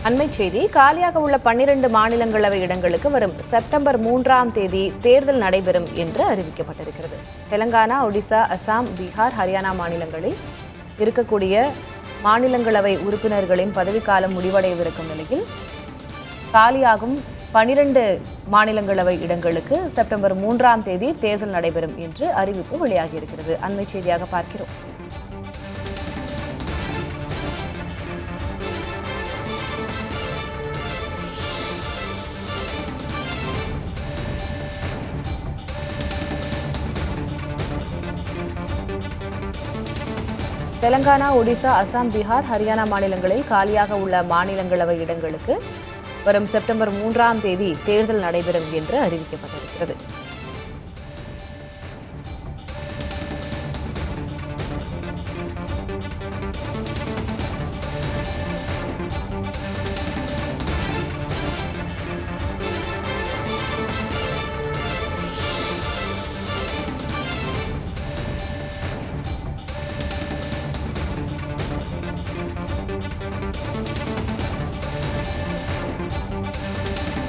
அண்மைச் செய்தி. காலியாக உள்ள 12 மாநிலங்களவை இடங்களுக்கு வரும் செப்டம்பர் 3ஆம் தேதி தேர்தல் நடைபெறும் என்று அறிவிக்கப்பட்டிருக்கிறது. தெலங்கானா, ஒடிசா, அசாம், பீகார், ஹரியானா மாநிலங்களில் இருக்கக்கூடிய மாநிலங்களவை உறுப்பினர்களின் பதவிக்காலம் முடிவடையவிருக்கும் நிலையில் காலியாகும் 12 மாநிலங்களவை இடங்களுக்கு செப்டம்பர் 3ஆம் தேதி தேர்தல் நடைபெறும் என்று அறிவிப்பு வெளியாகியிருக்கிறது. அண்மைச் செய்தியாக பார்க்கிறோம். தெலங்கானா, ஒடிசா, அசாம், பீகார், ஹரியானா மாநிலங்களில் காலியாக உள்ள மாநிலங்களவை இடங்களுக்கு வரும் செப்டம்பர் 3ஆம் தேதி தேர்தல் நடைபெறும் என்று அறிவிக்கப்பட்டிருக்கிறது.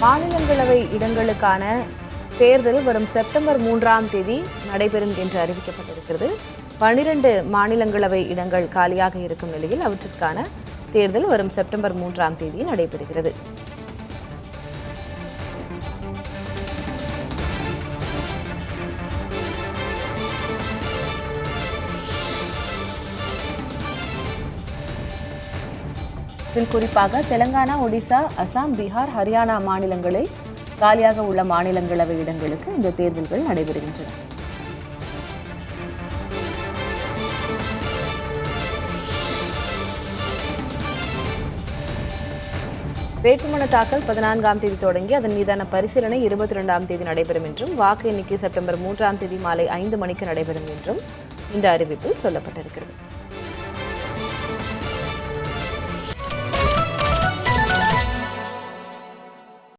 மாநிலங்களவை இடங்களுக்கான தேர்தல் வரும் செப்டம்பர் 3ஆம் தேதி நடைபெறும் என்று அறிவிக்கப்பட்டிருக்கிறது. 12 மாநிலங்களவை இடங்கள் காலியாக இருக்கும் நிலையில் அவற்றிற்கான தேர்தல் வரும் செப்டம்பர் 3ஆம் தேதி நடைபெறுகிறது. இதில் குறிப்பாக தெலங்கானா, ஒடிசா, அசாம், பீகார், ஹரியானா மாநிலங்களில் காலியாக உள்ள மாநிலங்களவை இடங்களுக்கு இந்த தேர்தல்கள் நடைபெறுகின்றன. வேட்புமனு தாக்கல் 14ஆம் தேதி தொடங்கி அதன் மீதான பரிசீலனை 22ஆம் தேதி நடைபெறும் என்றும் வாக்கு எண்ணிக்கை செப்டம்பர் 3ஆம் தேதி மாலை 5 மணிக்கு நடைபெறும் என்றும் இந்த அறிவிப்பில் சொல்லப்பட்டிருக்கிறது.